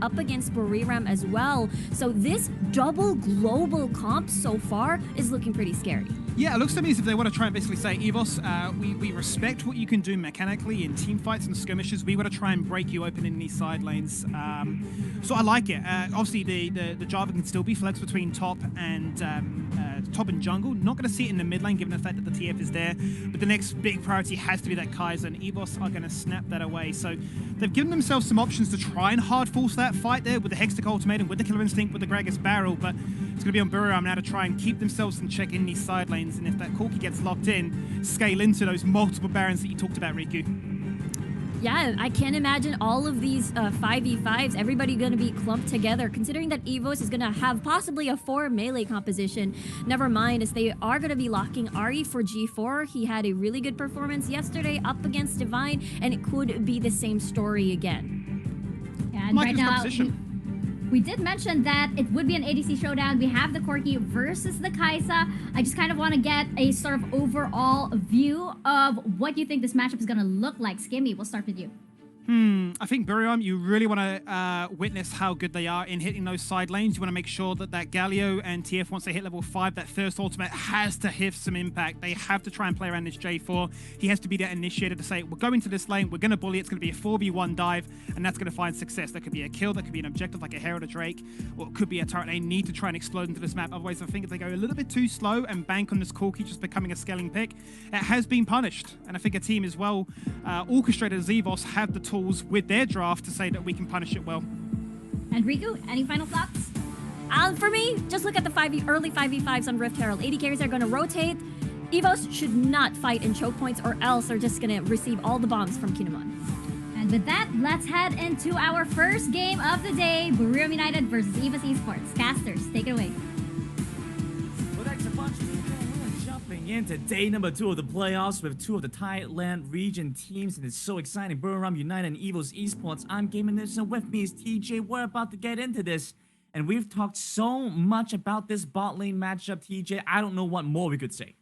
up against BURIRAM as well. So this double global comp so far is looking pretty scary. Yeah, it looks to me as if they want to try and basically say, EVOS, we respect what you can do mechanically in team fights and skirmishes. We want to try and break you open in these side lanes. So I like it. Obviously, the Java can still be flexed between top and jungle. Not going to see it in the mid lane, given the fact that the TF is there. But the next big priority has to be that Kaiser, and EVOS are going to snap that away. So they've given themselves some options to try and hard force that fight there with the Hextech Ultimatum, with the Killer Instinct, with the Gragas Barrel. But it's going to be on BURIRAM now to try and keep themselves in check in these side lanes. And if that Corki gets locked in, scale into those multiple Barons that you talked about, Riku. Yeah, I can't imagine all of these 5v5s, everybody going to be clumped together, considering that EVOS is going to have possibly a 4 melee composition. Never mind, as they are going to be locking Ari for G4. He had a really good performance yesterday up against Divine, and it could be the same story again. And right now, we did mention that it would be an ADC showdown. We have the Corki versus the Kai'Sa. I just kind of want to get a sort of overall view of what you think this matchup is going to look like. Skimmy, we'll start with you. I think BURIRAM, you really want to witness how good they are in hitting those side lanes. You want to make sure that Galio and TF, once they hit level 5, that first ultimate has to have some impact. They have to try and play around this J4. He has to be that initiator to say, we're going to this lane, we're going to bully, it's going to be a 4v1 dive, and that's going to find success. That could be a kill, that could be an objective like a Herald or Drake, or it could be a turret. They need to try and explode into this map. Otherwise, I think if they go a little bit too slow and bank on this Corki just becoming a scaling pick, it has been punished. And I think a team as well orchestrated as EVOS have the tools with their draft to say that we can punish it well. And Riku, any final thoughts? For me, just look at the early 5v5s on Rift Herald. AD carries are going to rotate. EVOS should not fight in choke points, or else they're just going to receive all the bombs from Kinemon. And with that, let's head into our first game of the day, BURIRAM United versus EVOS Esports. Casters, take it away. Into day number 2 of the playoffs with 2 of the Thailand region teams, and it's so exciting. BURIRAM United and EVOS Esports. I'm Game Anderson, and with me is TJ. We're about to get into this, and we've talked so much about this bot lane matchup, TJ. I don't know what more we could say.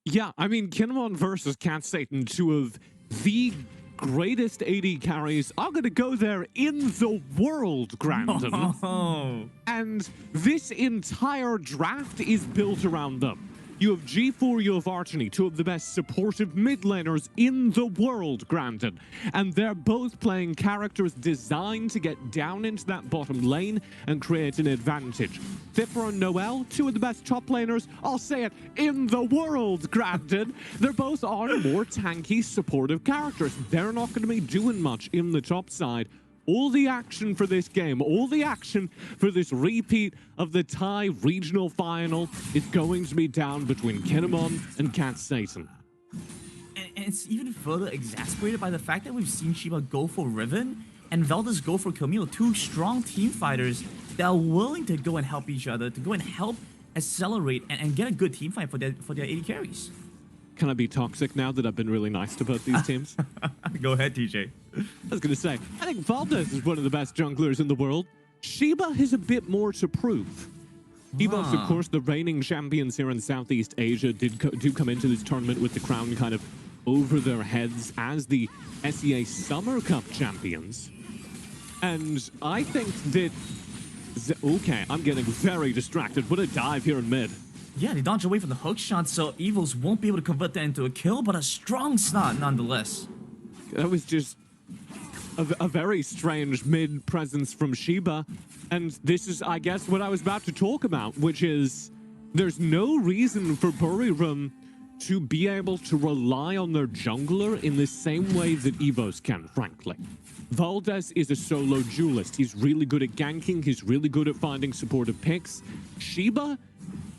Yeah, I mean, Kinemon versus Cat Satan, 2 of the greatest AD carries are going to go there in the world, Grandon. Oh. And this entire draft is built around them. You have G4, you have Archony, 2 of the best supportive mid laners in the world, granted. And they're both playing characters designed to get down into that bottom lane and create an advantage. Thipper and Noel, 2 of the best top laners, I'll say it, in the world, granted. They're both on more tanky, supportive characters. They're not going to be doing much in the top side. All the action for this game, all the action for this repeat of the Thai regional final is going to be down between Kinemon and Cat Satan. And it's even further exasperated by the fact that we've seen Shiba go for Riven and Valdez go for Camille, 2 strong team fighters that are willing to go and help each other, to go and help accelerate and get a good team fight for their AD carries. Can I be toxic now that I've been really nice to both these teams? Go ahead, TJ. I was going to say, I think Valdez is one of the best junglers in the world. Shiba has a bit more to prove. EVOS, of course, the reigning champions here in Southeast Asia, do come into this tournament with the crown kind of over their heads as the SEA Summer Cup champions. And I think that... Okay, I'm getting very distracted. What a dive here in mid. Yeah, they dodge away from the hook shot, so EVOS won't be able to convert that into a kill, but a strong start nonetheless. That was just a very strange mid-presence from Shiba. And this is, I guess, what I was about to talk about, which is there's no reason for BURIRAM to be able to rely on their jungler in the same way that EVOS can, frankly. Valdez is a solo duelist. He's really good at ganking. He's really good at finding supportive picks. Shiba,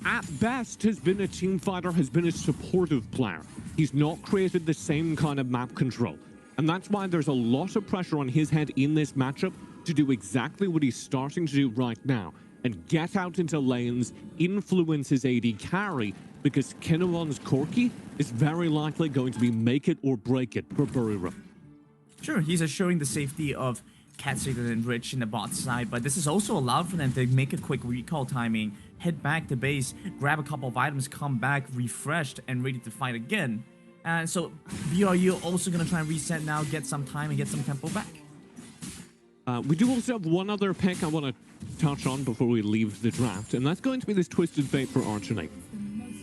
at best, has been a team fighter, has been a supportive player. He's not created the same kind of map control. And that's why there's a lot of pressure on his head in this matchup to do exactly what he's starting to do right now and get out into lanes, influence his AD carry, because Kinemon's Corki is very likely going to be make it or break it for BURIRAM. Sure, he's assuring the safety of Cat Satan and Rich in the bot side, but this is also allowed for them to make a quick recall timing, head back to base, grab a couple of items, come back refreshed and ready to fight again. And so BRU also going to try and reset now, get some time and get some tempo back. We do also have one other pick I want to touch on before we leave the draft, and that's going to be this Twisted Fate for Archony.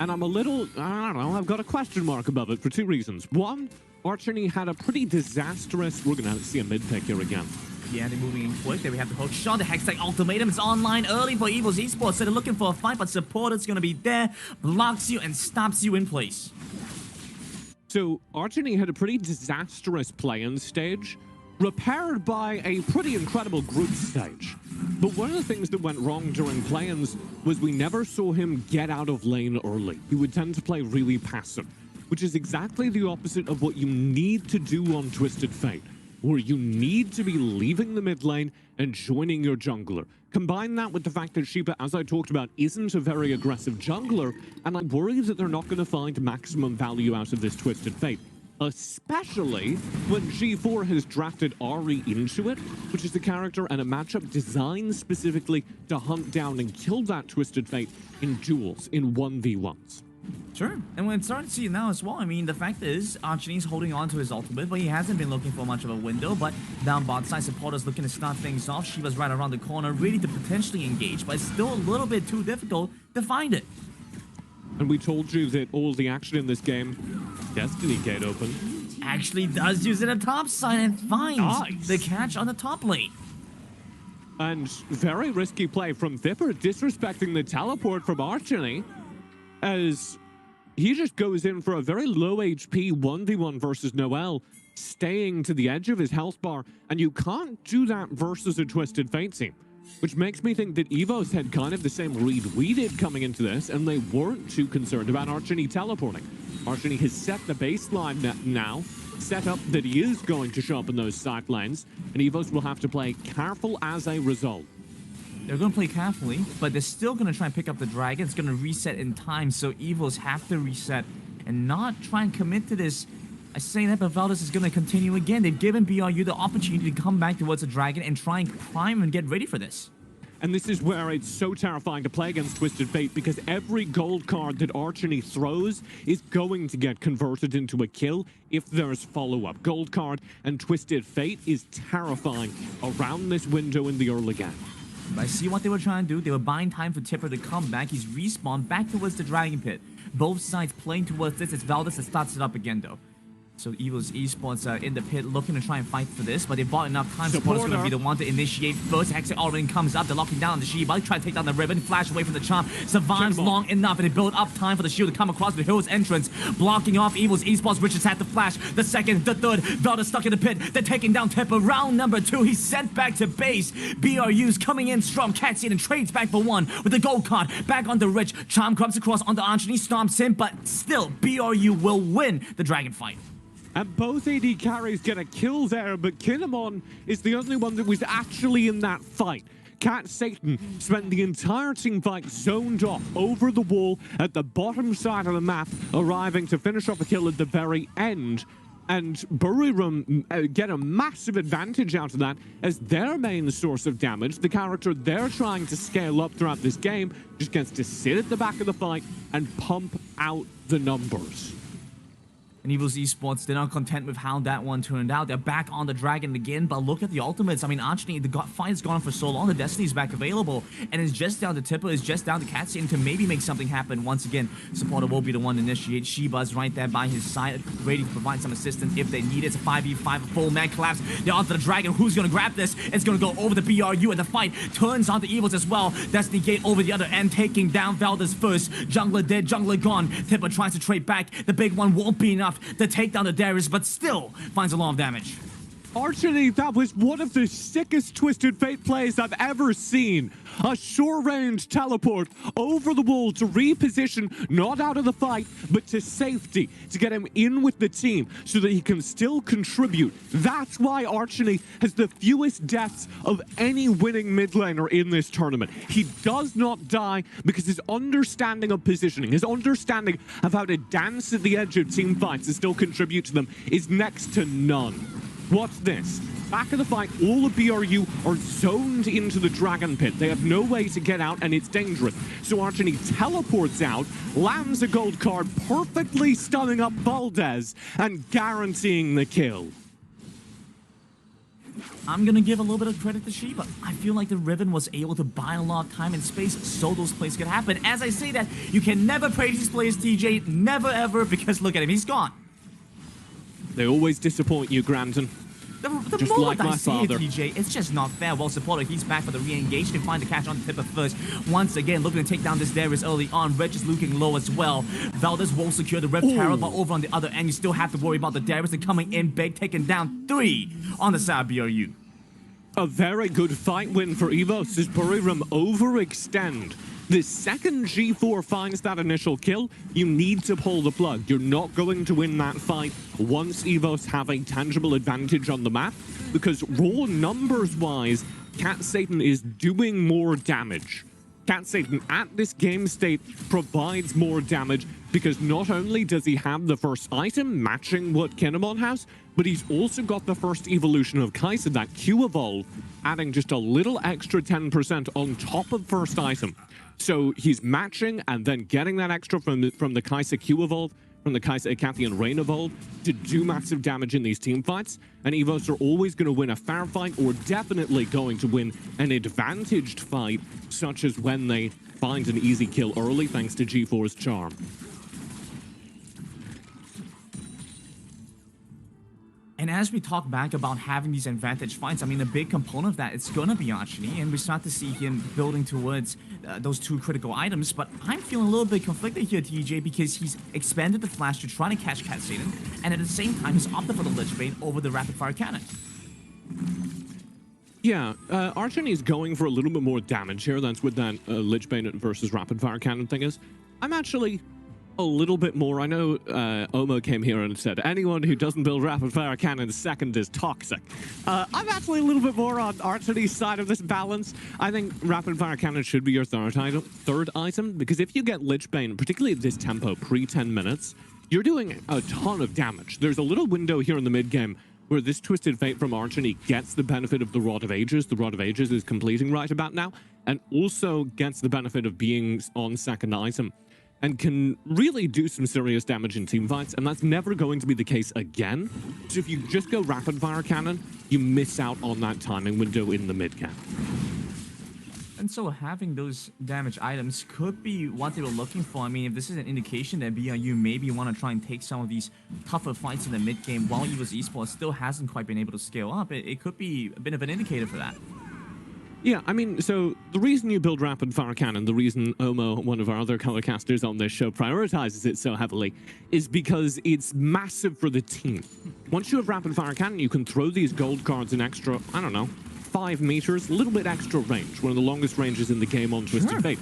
And I'm a little, I don't know, I've got a question mark above it for two reasons. One, Archony had a pretty disastrous, we're going to see a mid-pick here again. Yeah, they're moving in quick. There we have the hook shot. The Hextech Ultimatum is online early for EVOS Esports. So they're looking for a fight, but support is going to be there, blocks you, and stops you in place. So Archony had a pretty disastrous play-in stage, repaired by a pretty incredible group stage. But one of the things that went wrong during play-ins was we never saw him get out of lane early. He would tend to play really passive, which is exactly the opposite of what you need to do on Twisted Fate, where you need to be leaving the mid lane and joining your jungler. Combine that with the fact that Shiba, as I talked about, isn't a very aggressive jungler, and I'm worried that they're not going to find maximum value out of this Twisted Fate. Especially when G4 has drafted Ahri into it, which is the character and a matchup designed specifically to hunt down and kill that Twisted Fate in duels, in 1v1s. Sure, and we're starting to see it now as well. I mean, the fact is, Archony's holding on to his ultimate, but he hasn't been looking for much of a window. But down bot side, supporters looking to start things off. Shiva's right around the corner, ready to potentially engage, but it's still a little bit too difficult to find it. And we told you that all the action in this game, Destiny Gate open. Actually does use it at top side and finds the catch on the top lane. And very risky play from Thipper, disrespecting the teleport from Archony, as he just goes in for a very low HP 1v1 versus Noel, staying to the edge of his health bar, and you can't do that versus a Twisted Fate team. Which makes me think that EVOS had kind of the same read we did coming into this, and they weren't too concerned about Archony teleporting. Archony has set the baseline now, set up that he is going to show up in those side lanes, and EVOS will have to play careful as a result. They're going to play carefully, but they're still going to try and pick up the dragon. It's going to reset in time, so EVOS have to reset and not try and commit to this. I say that, but Valdez is going to continue again. They've given BRU the opportunity to come back towards the dragon and try and prime and get ready for this. And this is where it's so terrifying to play against Twisted Fate, because every gold card that Archony throws is going to get converted into a kill if there's follow-up. Gold card and Twisted Fate is terrifying around this window in the early game. But I see what they were trying to do. They were buying time for Tipper to come back. He's respawned back towards the dragon pit. Both sides playing towards this. It's Valdez that starts it up again, though. So EVOS Esports are in the pit looking to try and fight for this, but they bought enough time. Support's going to be the one to initiate first. Hextech already comes up. They're locking down the Shiba. Try to take down the ribbon. Flash away from the charm. Survives long enough, and they build up time for the shield to come across the hill's entrance. Blocking off EVOS Esports. Richards had the flash. The second, the third. Velda stuck in the pit. They're taking down Tipper. Round number 2. He's sent back to base. BRU's coming in strong. Catch it and trades back for 1 with the gold card. Back on the Rich. Charm comes across onto Archony. Stomps him, but still, BRU will win the dragon fight. And both AD carries get a kill there, but Kinemon is the only one that was actually in that fight. Cat Satan spent the entire team fight zoned off over the wall at the bottom side of the map, arriving to finish off a kill at the very end. And BURIRAM get a massive advantage out of that as their main source of damage. The character they're trying to scale up throughout this game just gets to sit at the back of the fight and pump out the numbers. And EVOS Esports, they're not content with how that one turned out. They're back on the dragon again, but look at the ultimates. I mean, Archony, the fight's gone on for so long, the Destiny's back available, and it's just down to Tipper, it's just down to Katsian to maybe make something happen. Once again, supporter will be the one to initiate. Shiba's right there by his side, ready to provide some assistance if they need it. It's a 5v5, a full man collapse. They're onto the dragon. Who's going to grab this? It's going to go over the BRU, and the fight turns onto EVOS as well. Destiny Gate over the other end, taking down Valdez first. Jungler dead, jungler gone. Tipper tries to trade back. The big one won't be enough to take down the Darius, but still finds a lot of damage. Archony, that was one of the sickest Twisted Fate plays I've ever seen. A short-range teleport over the wall to reposition, not out of the fight, but to safety, to get him in with the team so that he can still contribute. That's why Archony has the fewest deaths of any winning mid laner in this tournament. He does not die because his understanding of positioning, his understanding of how to dance at the edge of team fights and still contribute to them is next to none. What's this? Back of the fight, all of BRU are zoned into the dragon pit. They have no way to get out, and it's dangerous. So Archony teleports out, lands a gold card, perfectly stunning up Valdez, and guaranteeing the kill. I'm gonna give a little bit of credit to Shiba. I feel like the Riven was able to buy a lot of time and space so those plays could happen. As I say that, you can never praise these players, TJ. Never ever, because look at him, he's gone. They always disappoint you, Grandin. The Just moment like I my see father. it, TJ, it's just not fair. Well supported, he's back for the re-engage to find the catch on the tip of first. Once again, looking to take down this Darius early on. Reg is looking low as well. Valdez won't secure the Rift Tower, but over on the other end, you still have to worry about the Darius. They're coming in big, taking down 3 on the side of BRU. A very good fight win for EVOS as BURIRAM overextend. The second G4 finds that initial kill, you need to pull the plug. You're not going to win that fight once EVOS have a tangible advantage on the map, because raw numbers-wise, Cat Satan is doing more damage. Cat Satan at this game state provides more damage because not only does he have the first item matching what Kinemon has, but he's also got the first evolution of Kai'Sa, that Q evolve, adding just a little extra 10% on top of first item. So he's matching and then getting that extra from the Kai'Sa Q evolve, from the Kai'Sa Acathian Rain evolve, to do massive damage in these team fights. And EVOS are always going to win a fair fight, or definitely going to win an advantaged fight, such as when they find an easy kill early thanks to G4's charm. And as we talk back about having these advantage fights, I mean, a big component of that is going to be Archony, and we start to see him building towards those 2 critical items. But I'm feeling a little bit conflicted here, TJ, because he's expanded the Flash to try to catch Cat Satan, and at the same time, he's opted for the Lich Bane over the Rapid Fire Cannon. Yeah, Archony is going for a little bit more damage here. That's what that Lich Bane versus Rapid Fire Cannon thing is. I'm actually a little bit more. I know Omo came here and said anyone who doesn't build Rapid Fire Cannon second is toxic. I'm actually a little bit more on Archony's side of this balance. I think Rapid Fire Cannon should be your third item, because if you get Lich Bane, particularly at this tempo, pre-10 minutes, you're doing a ton of damage. There's a little window here in the mid-game where this Twisted Fate from Archony gets the benefit of the Rod of Ages. The Rod of Ages is completing right about now, and also gets the benefit of being on second item, and can really do some serious damage in team fights, and that's never going to be the case again. So if you just go Rapid Fire Cannon, you miss out on that timing window in the mid-cap. And so having those damage items could be what they were looking for. I mean, if this is an indication that BRU maybe want to try and take some of these tougher fights in the mid-game while EVOS Esports still hasn't quite been able to scale up, it could be a bit of an indicator for that. Yeah, I mean, so the reason you build Rapid Fire Cannon, the reason Omo, one of our other colorcasters on this show, prioritizes it so heavily, is because it's massive for the team. Once you have Rapid Fire Cannon, you can throw these gold cards in extra, I don't know, 5 meters, a little bit extra range, one of the longest ranges in the game on Twisted Fate.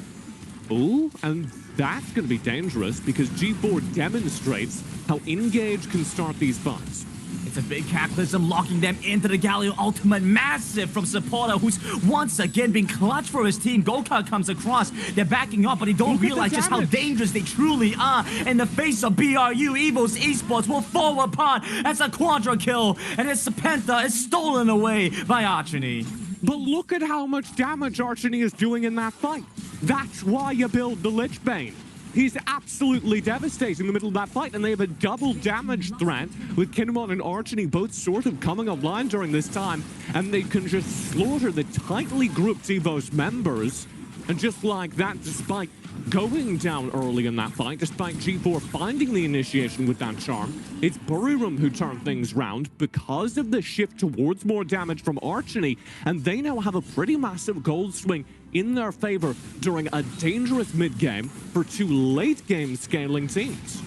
Oh, and that's going to be dangerous because G4 demonstrates how Engage can start these fights. It's a big Cataclysm locking them into the Galio Ultimate. Massive from Supporter, who's once again been clutch for his team. Golkar comes across. They're backing up, but they don't realize just how dangerous they truly are. In the face of BRU, EVOS Esports will fall apart as a quadra kill. And his Serpenta is stolen away by Archony. But look at how much damage Archony is doing in that fight. That's why you build the Lich Bane. He's absolutely devastating in the middle of that fight, and they have a double damage threat with Kinemon and Archony both sort of coming online during this time, and they can just slaughter the tightly grouped EVOS members. And just like that, despite going down early in that fight, despite G4 finding the initiation with that charm, it's BURIRAM who turned things round because of the shift towards more damage from Archony, and they now have a pretty massive gold swing in their favor during a dangerous mid-game for 2 late-game scaling teams.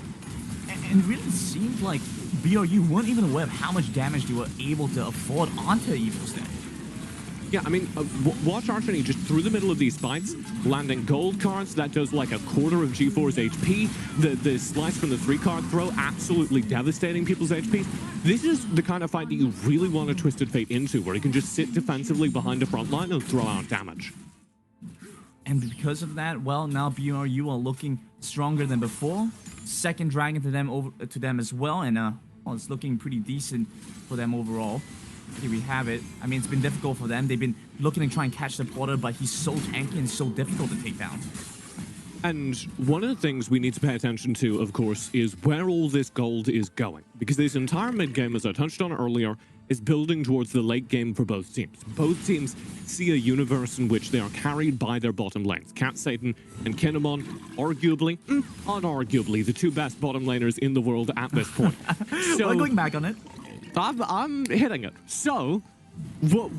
And it really seemed like BRU weren't even aware of how much damage they were able to afford onto EVOS there. Yeah, I mean, watch Archony just through the middle of these fights, landing gold cards. That does like a quarter of G4's HP. The slice from the 3-card throw, absolutely devastating people's HP. This is the kind of fight that you really want a Twisted Fate into, where he can just sit defensively behind a front line and throw out damage. And because of that, well, now BRU are looking stronger than before. Second dragon to them as well, and well, it's looking pretty decent for them overall. Here we have it. I mean, it's been difficult for them. They've been looking to try and catch the Porter, but he's so tanky and so difficult to take down. And one of the things we need to pay attention to, of course, is where all this gold is going. Because this entire mid-game, as I touched on earlier, is building towards the late game for both teams. Both teams see a universe in which they are carried by their bottom lanes. Cat Satan and Kinemon, arguably, unarguably, the two best bottom laners in the world at this point. So, We're going back on it. I'm hitting it. So,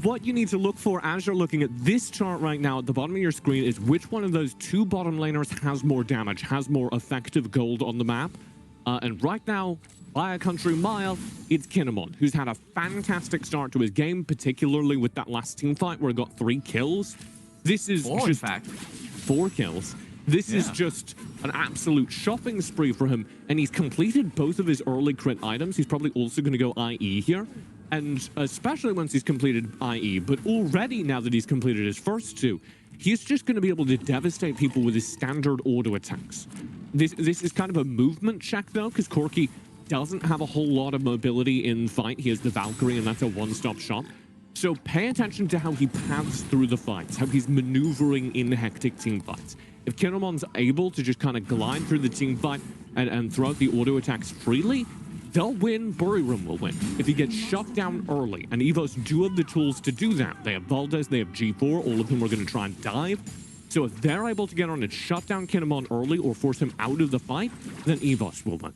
what you need to look for as you're looking at this chart right now at the bottom of your screen is which one of those two bottom laners has more damage, has more effective gold on the map. And right now, by a country mile, it's Kinemon, who's had a fantastic start to his game, particularly with that last team fight where he got 3 kills. This is Four, in fact. 4 kills. This is just an absolute shopping spree for him, and he's completed both of his early crit items. He's probably also going to go IE here, and especially once he's completed IE, but already now that he's completed his first 2, he's just going to be able to devastate people with his standard auto attacks. This is kind of a movement check, though, because Corki doesn't have a whole lot of mobility in fight. He has the Valkyrie, and that's a one-stop shop. So pay attention to how he paths through the fights, how he's maneuvering in hectic team fights. If Kinemon's able to just kind of glide through the team fight and throw out the auto attacks freely, they'll win, BURIRAM will win. If he gets shut down early, and EVOS do have the tools to do that. They have Valdez, they have G4, all of whom are going to try and dive. So if they're able to get on and shut down Kinemon early or force him out of the fight, then EVOS will win.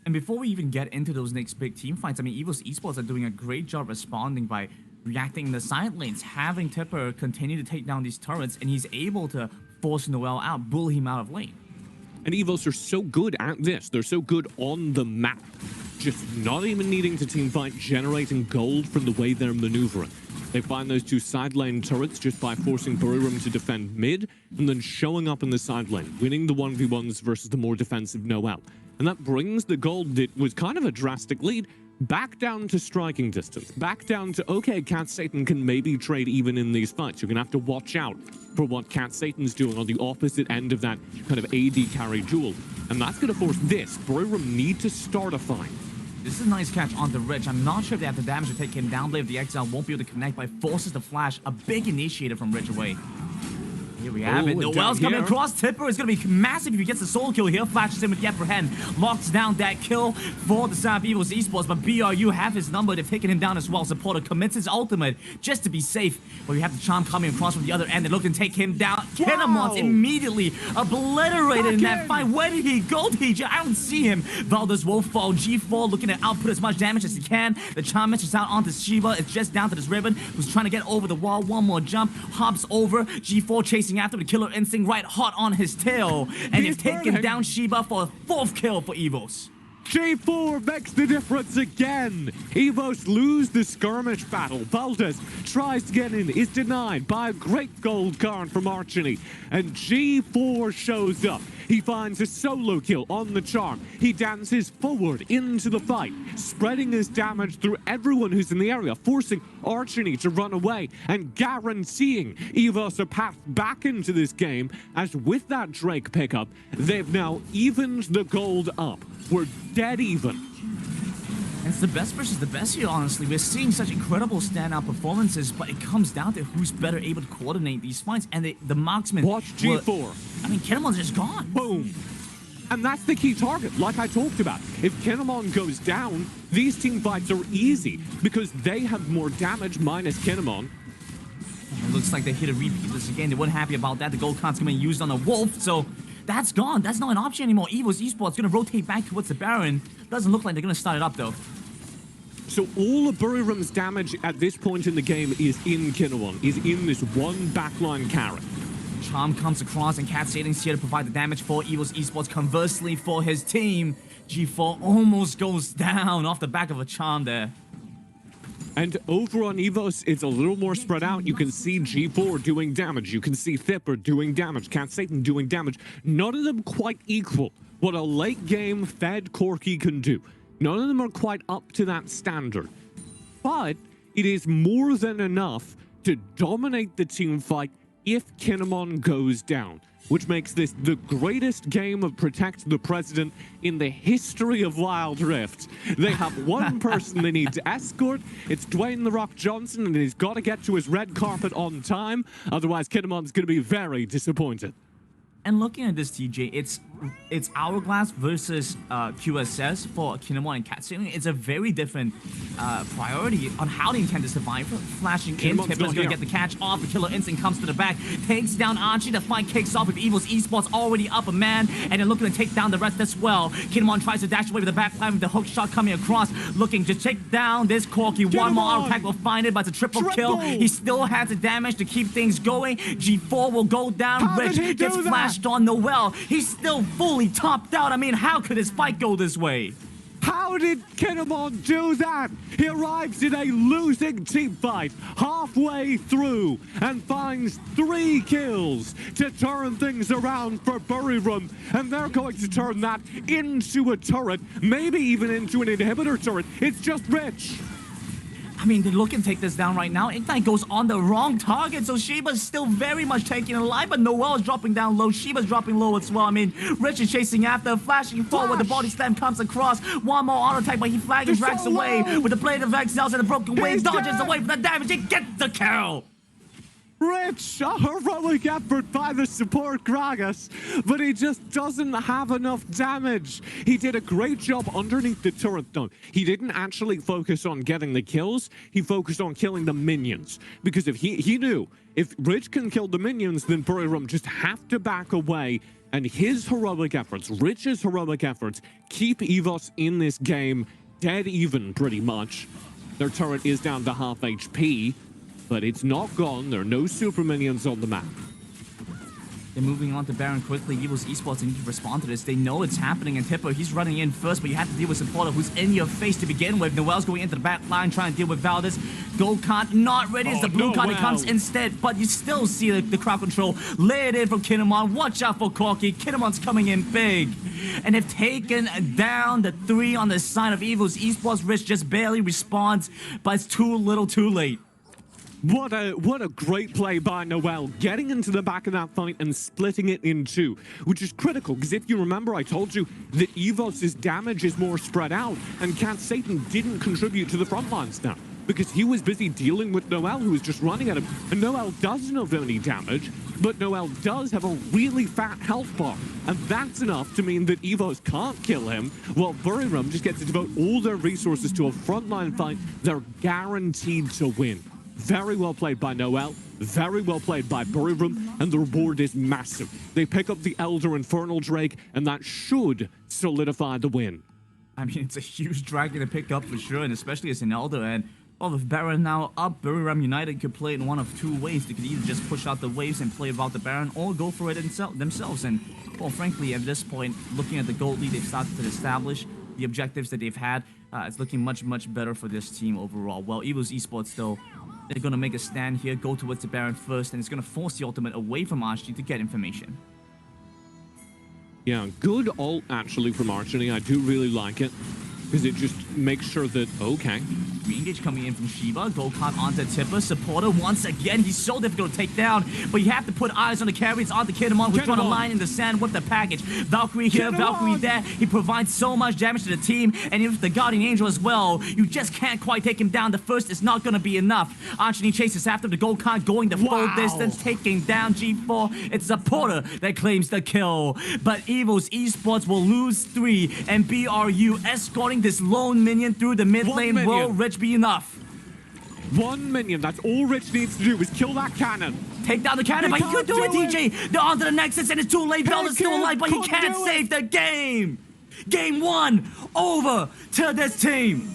And before we even get into those next big team fights, I mean, EVOS Esports are doing a great job responding by reacting in the side lanes, having Tipper continue to take down these turrets, and he's able to force Noel out, bull him out of lane. And EVOS are so good at this. They're so good on the map. Just not even needing to teamfight, generating gold from the way they're maneuvering. They find those 2 side lane turrets just by forcing BURIRAM to defend mid, and then showing up in the side lane, winning the 1v1s versus the more defensive Noel. And that brings the gold that was kind of a drastic lead back down to striking distance, back down to, okay, Cat Satan can maybe trade even in these fights. You're going to have to watch out for what Cat Satan's doing on the opposite end of that kind of AD carry duel. And that's going to force this. BURIRAM need to start a fight. This is a nice catch on the Rich. I'm not sure if they have the damage to take him down. Blade of the Exile won't be able to connect, but forces the flash. A big initiator from Rich away. Here we have it. Noel's coming across. Tipper is going to be massive if he gets the solo kill here. Flashes in with the upper hand. Locks down that kill for the side of EVOS Esports. But BRU have his number. They've taken him down as well. Supporter commits his ultimate just to be safe. But we have the Charm coming across from the other end. They look to take him down. Kinemon's immediately obliterated in that fight. Where did he go, TJ? I don't see him. Valdez will fall. G4 looking to output as much damage as he can. The Charm misses out onto Shiva. It's just down to this Ribbon, who's trying to get over the wall. One more jump. Hops over. G4 chasing after the Killer Instinct right hot on his tail. And they've taken down Shiba for a 4th kill for EVOS. G4 makes the difference again. EVOS lose the skirmish battle. Valdez tries to get in, is denied by a great gold card from Archony. And G4 shows up. He finds a solo kill on the Charm. He dances forward into the fight, spreading his damage through everyone who's in the area, forcing Archony to run away and guaranteeing EVOS a path back into this game, as with that Drake pickup, they've now evened the gold up. We're dead even. It's the best versus the best here, honestly. We're seeing such incredible standout performances, but it comes down to who's better able to coordinate these fights. And the marksman... Watch G4. I mean, Kinemon's just gone. Boom. And that's the key target, like I talked about. If Kinemon goes down, these team fights are easy because they have more damage minus Kinemon. It looks like they hit a repeat this again. They weren't happy about that. The gold card's going to be used on a Wolf, so... That's gone. That's not an option anymore. EVOS Esports going to rotate back towards the Baron. Doesn't look like they're going to start it up, though. So all of BURIRAM's damage at this point in the game is in Kinemon, is in this one backline carry. Charm comes across, and Cat Satan's here to provide the damage for EVOS Esports. Conversely, for his team, G4 almost goes down off the back of a Charm there. And over on EVOS, it's a little more spread out. You can see G4 doing damage. You can see Thipper doing damage. Cat Satan doing damage. None of them quite equal what a late game fed Corki can do. None of them are quite up to that standard. But it is more than enough to dominate the team fight if Kinemon goes down, which makes this the greatest game of Protect the President in the history of Wild Rift. They have one person they need to escort. It's Dwayne "The Rock" Johnson, and he's got to get to his red carpet on time. Otherwise, Kinemon's going to be very disappointed. And looking at this, TJ, it's Hourglass versus QSS for Kinemon and Katsune. It's a very different priority on how they intend to survive. Flashing in, Kinemon's Tipper's gonna get the catch off. The Killer Instinct comes to the back, takes down Archie. The fight kicks off with EVOS Esports already up a man, and they're looking to take down the rest as well. Kinemon tries to dash away with the back line with the hook shot coming across, looking to take down this Corky. One more auto attack will find it, but it's a triple kill. He still has the damage to keep things going. G4 will go down. How Rich did he do gets that? flashed on Noel. He's still fully topped out. I mean, how could his fight go this way? How did Kinemon do that? He arrives in a losing team fight halfway through and finds 3 kills to turn things around for BURIRAM, and they're going to turn that into a turret, maybe even into an inhibitor turret. It's just Rich. I mean, they look and take this down right now. Ignite goes on the wrong target, so Shiba's still very much taking it alive, but Noel is dropping down low. Shiba's dropping low as well. I mean, Rich is chasing after, flashing forward. The body slam comes across. One more auto attack, but he flags and drags away with the blade of Exiles and the broken wing. Dodges away from the damage. He gets the kill. Rich, a heroic effort by the support Gragas, but he just doesn't have enough damage. He did a great job underneath the turret though. He didn't actually focus on getting the kills, he focused on killing the minions. Because if he knew, if Rich can kill the minions, then BURIRAM just have to back away. And his heroic efforts, Rich's heroic efforts, keep EVOS in this game dead even pretty much. Their turret is down to half HP. But it's not gone. There are no super minions on the map. They're moving on to Baron quickly. EVOS Esports need to respond to this. They know it's happening, and Tipper, he's running in first, but you have to deal with Supporter, who's in your face to begin with. Noel's going into the back line, trying to deal with Valdez. Gold card not ready as the blue card comes instead, but you still see the crowd control laid in from Kinemon. Watch out for Corky. Kinemon's coming in big. And they've taken down the 3 on the side of EVOS Esports. Rich just barely responds, but it's too little too late. What a great play by Noel, getting into the back of that fight and splitting it in 2, which is critical, because if you remember, I told you that EVOS's damage is more spread out, and Cat Satan didn't contribute to the front lines now, because he was busy dealing with Noel, who was just running at him, and Noel doesn't have any damage, but Noel does have a really fat health bar, and that's enough to mean that EVOS can't kill him, while BURIRAM just gets to devote all their resources to a frontline fight they're guaranteed to win. Very well played by Noel, very well played by BURIRAM, and the reward is massive. They pick up the Elder Infernal Drake, and that should solidify the win. I mean, it's a huge dragon to pick up for sure, and especially as an Elder. And well, with Baron now up, BURIRAM United could play it in one of 2 ways. They could either just push out the waves and play about the Baron, or go for it themselves. And well, frankly, at this point, looking at the gold lead they've started to establish, the objectives that they've had, it's looking much, much better for this team overall. Well, EVOS Esports still, they're going to make a stand here, go towards the Baron first, and it's going to force the ultimate away from Archie to get information. Yeah, good ult actually from Archie. I do really like it, because it just makes sure that, okay. Re-engage coming in from Shiba. Gold card onto Tipper. Supporter once again. He's so difficult to take down, but you have to put eyes on the carries onto Kinemon, who's trying to line in the sand with the package. Valkyrie here, Valkyrie there. He provides so much damage to the team, and if the Guardian Angel as well, you just can't quite take him down. The first is not going to be enough. Archie chases after the gold card, going the full distance, taking down G4. It's Supporter that claims the kill, but EVOS Esports will lose 3, and BRU escorting this lone minion through the mid lane. Will Rich be enough? 1 minion, that's all Rich needs to do is kill that cannon. Take down the cannon, but he could do it, DJ. They're onto the Nexus, and it's too late. Bell is still alive, but he can't save the game. Game 1 over to this team.